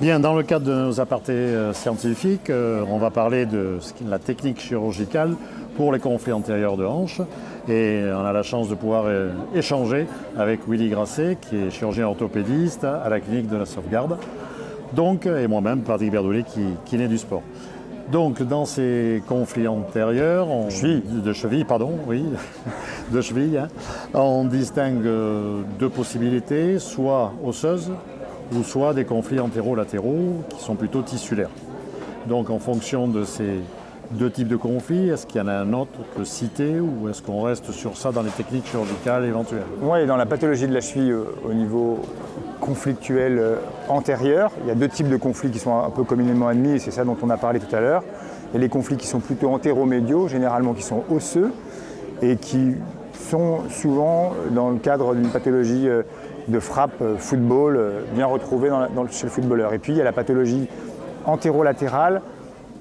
Bien, dans le cadre de nos apartés scientifiques, on va parler de la technique chirurgicale pour les conflits antérieurs de hanche. Et on a la chance de pouvoir échanger avec Willy Grasset, qui est chirurgien orthopédiste à la clinique de la Sauvegarde. Donc, et moi-même, Patrick Berdoulet, kiné du sport. Donc, dans ces conflits antérieurs, de cheville, on distingue deux possibilités, soit osseuses, ou soit des conflits antéro-latéraux qui sont plutôt tissulaires. Donc en fonction de ces deux types de conflits, est-ce qu'il y en a un autre que citer ou est-ce qu'on reste sur ça dans les techniques chirurgicales éventuelles? Oui, dans la pathologie de la cheville au niveau conflictuel antérieur, il y a deux types de conflits qui sont un peu communément admis et c'est ça dont on a parlé tout à l'heure. Il y a les conflits qui sont plutôt antéromédiaux, généralement qui sont osseux et qui sont souvent dans le cadre d'une pathologie de frappe football bien retrouvée chez le footballeur. Et puis il y a la pathologie antérolatérale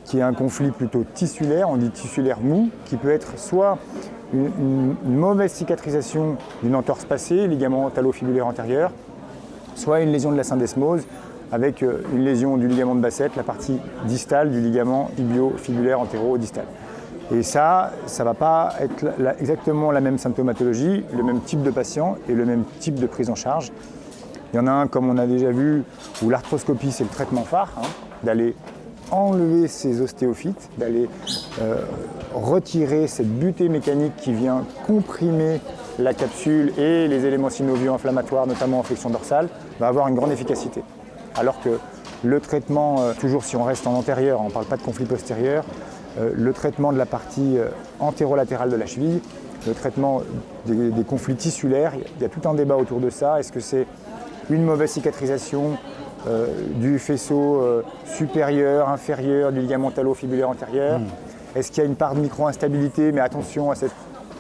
qui est un conflit plutôt tissulaire, on dit tissulaire mou, qui peut être soit une mauvaise cicatrisation d'une entorse passée, ligament talofibulaire antérieur, soit une lésion de la syndesmose avec une lésion du ligament de Bassett, la partie distale du ligament tibio-fibulaire antéro-distal. Et ça ne va pas être exactement la même symptomatologie, le même type de patient et le même type de prise en charge. Il y en a un, comme on a déjà vu, où l'arthroscopie, c'est le traitement phare, d'aller enlever ces ostéophytes, d'aller retirer cette butée mécanique qui vient comprimer la capsule et les éléments synoviaux inflammatoires, notamment en flexion dorsale, va avoir une grande efficacité. Alors que le traitement, toujours si on reste en antérieur, on ne parle pas de conflit postérieur, le traitement de la partie antérolatérale de la cheville, le traitement des conflits tissulaires, il y a tout un débat autour de ça. Est-ce que c'est une mauvaise cicatrisation du faisceau supérieur, inférieur, du ligament talofibulaire antérieur? Est-ce qu'il y a une part de micro-instabilité? Mais attention à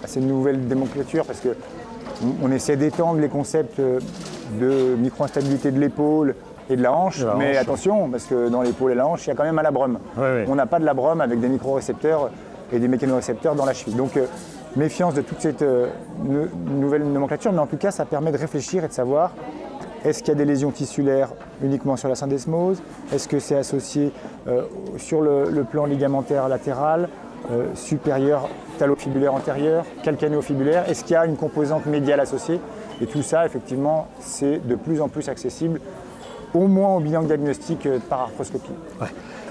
ces nouvelles nomenclatures parce qu'on essaie d'étendre les concepts de micro-instabilité de l'épaule et de la hanche, mais attention, parce que dans l'épaule et la hanche, il y a quand même un labrum. Oui. On n'a pas de labrum avec des microrécepteurs et des mécanorécepteurs dans la cheville. Donc, méfiance de toute cette nouvelle nomenclature, mais en tout cas, ça permet de réfléchir et de savoir est-ce qu'il y a des lésions tissulaires uniquement sur la syndesmose? Est-ce que c'est associé sur le plan ligamentaire latéral, supérieur, talofibulaire antérieur, calcanéofibulaire? Est-ce qu'il y a une composante médiale associée? Et tout ça, effectivement, c'est de plus en plus accessible, au moins au bilan diagnostic par arthroscopie. Ouais.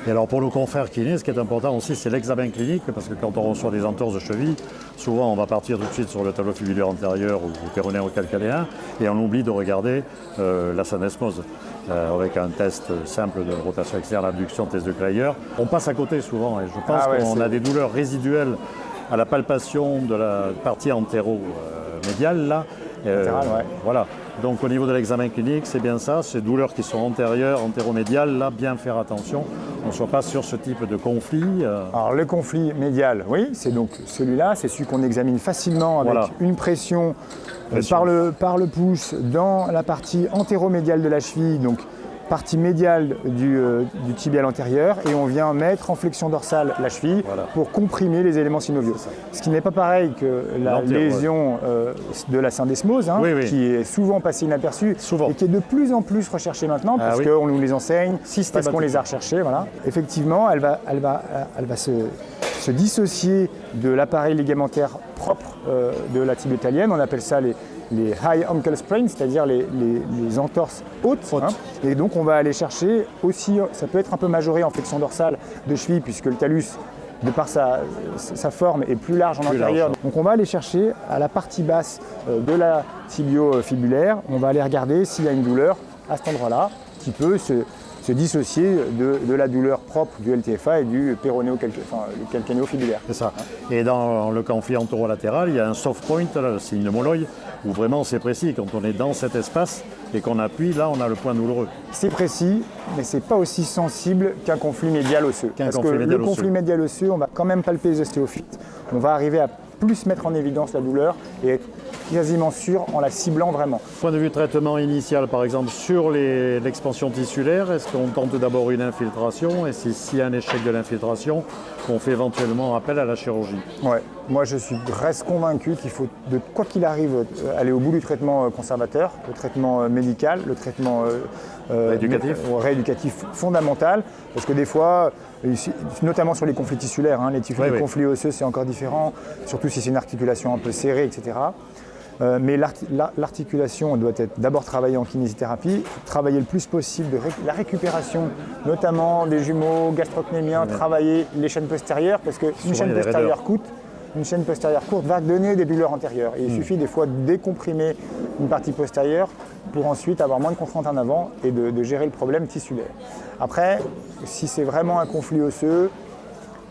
Et alors pour nos confrères kinés, ce qui est important aussi, c'est l'examen clinique, parce que quand on reçoit des entorses de cheville, souvent on va partir tout de suite sur le talofibulaire antérieur ou péronéen ou calcanéen, et on oublie de regarder la syndesmose avec un test simple de rotation externe, abduction, test de Kreyer. On passe à côté souvent, et je pense qu'on a des douleurs résiduelles à la palpation de la partie antéro-médiale, là. Voilà. Donc au niveau de l'examen clinique, c'est bien ça, ces douleurs qui sont antérieures, antéromédiales, là, bien faire attention, on ne soit pas sur ce type de conflit. Alors le conflit médial, oui, c'est donc celui-là, c'est celui qu'on examine facilement avec une pression par le pouce dans la partie antéromédiale de la cheville, donc partie médiale du tibial antérieur, et on vient mettre en flexion dorsale la cheville pour comprimer les éléments synoviaux. Ce qui n'est pas pareil que la lésion de la syndesmose, qui est souvent passée inaperçue et qui est de plus en plus recherchée maintenant parce qu'on nous les enseigne, parce qu'on les a recherchées. Voilà. Effectivement, elle va se dissocier de l'appareil ligamentaire propre de la tibia italienne. On appelle ça les high ankle sprains, c'est-à-dire les entorses hautes. Et donc on va aller chercher aussi, ça peut être un peu majoré en flexion dorsale de cheville puisque le talus, de par sa forme, est plus large en antérieur. Donc on va aller chercher à la partie basse de la tibio-fibulaire, on va aller regarder s'il y a une douleur à cet endroit-là qui peut se dissocier de la douleur propre du LTFA et du calcanéo-fibulaire. C'est ça. Et dans le conflit anterolatéral, il y a un soft point, là, le signe de Molloy, où vraiment c'est précis. Quand on est dans cet espace et qu'on appuie, là on a le point douloureux. C'est précis, mais c'est pas aussi sensible qu'un conflit médial osseux. Parce que le conflit médial osseux, on va quand même palper les ostéophytes. On va arriver à plus mettre en évidence la douleur et être quasiment sûr en la ciblant vraiment. Point de vue traitement initial, par exemple, sur l'expansion tissulaire, est-ce qu'on tente d'abord une infiltration et s'il y a un échec de l'infiltration, qu'on fait éventuellement appel à la chirurgie? Ouais. Moi, reste convaincu qu'il faut, quoi qu'il arrive, aller au bout du traitement conservateur, le traitement médical, le traitement rééducatif fondamental. Parce que des fois, notamment sur les conflits tissulaires, les conflits osseux, c'est encore différent, surtout si c'est une articulation un peu serrée, etc. Mais l'articulation doit être d'abord travaillée en kinésithérapie, travailler le plus possible la récupération, notamment des jumeaux gastrocnémiens, travailler les chaînes postérieures, parce qu'une chaîne postérieure courte va donner des douleurs antérieures. Et il suffit des fois de décomprimer une partie postérieure pour ensuite avoir moins de contraintes en avant et de gérer le problème tissulaire. Après, si c'est vraiment un conflit osseux,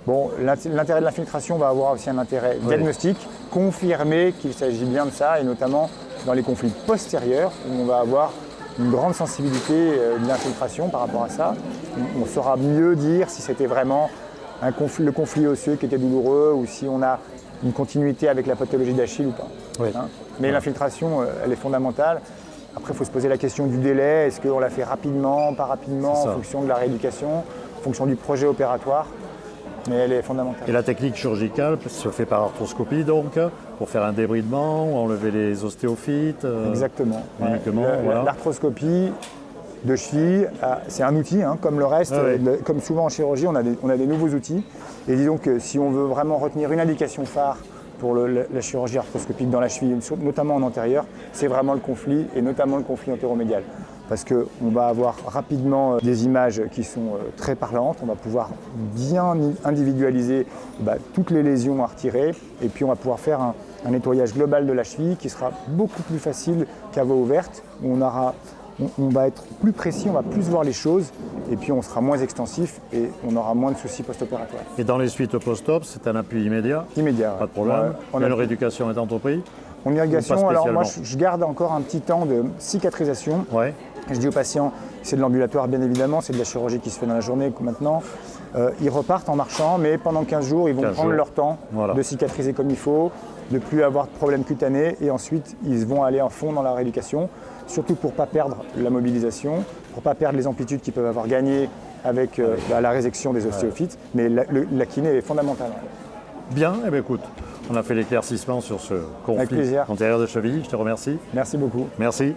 bon, l'intérêt de l'infiltration va avoir aussi un intérêt diagnostique, confirmer qu'il s'agit bien de ça, et notamment dans les conflits postérieurs, où on va avoir une grande sensibilité de l'infiltration par rapport à ça. On saura mieux dire si c'était vraiment le conflit osseux qui était douloureux ou si on a une continuité avec la pathologie d'Achille ou pas. Mais l'infiltration, elle est fondamentale. Après, il faut se poser la question du délai. Est-ce qu'on la fait rapidement, pas rapidement, en fonction de la rééducation, en fonction du projet opératoire. Mais elle est fondamentale. Et la technique chirurgicale se fait par arthroscopie donc, pour faire un débridement, enlever les ostéophytes. Exactement. Voilà. L'arthroscopie de cheville, c'est un outil, comme le reste. Comme souvent en chirurgie, on a des nouveaux outils. Et disons que si on veut vraiment retenir une indication phare pour la chirurgie arthroscopique dans la cheville, notamment en antérieur, c'est vraiment le conflit, et notamment le conflit antéromédial. Parce qu'on va avoir rapidement des images qui sont très parlantes, on va pouvoir bien individualiser toutes les lésions à retirer, et puis on va pouvoir faire un nettoyage global de la cheville qui sera beaucoup plus facile qu'à voie ouverte, où on va être plus précis, on va plus voir les choses, et puis on sera moins extensif et on aura moins de soucis post-opératoires. Et dans les suites post-op, c'est un appui immédiat? Immédiat, pas de problème. Une rééducation est entreprise? En irrigation, alors moi je garde encore un petit temps de cicatrisation. Je dis aux patients, c'est de l'ambulatoire bien évidemment, c'est de la chirurgie qui se fait dans la journée maintenant. Ils repartent en marchant, mais pendant 15 jours, ils vont prendre leur temps de cicatriser comme il faut, de ne plus avoir de problème cutané, et ensuite ils vont aller en fond dans la rééducation, surtout pour ne pas perdre la mobilisation, pour ne pas perdre les amplitudes qu'ils peuvent avoir gagnées avec la résection des ostéophytes, mais la kiné est fondamentale. Bien, eh bien écoute, on a fait l'éclaircissement sur ce conflit antérieur de cheville, je te remercie. Merci beaucoup. Merci.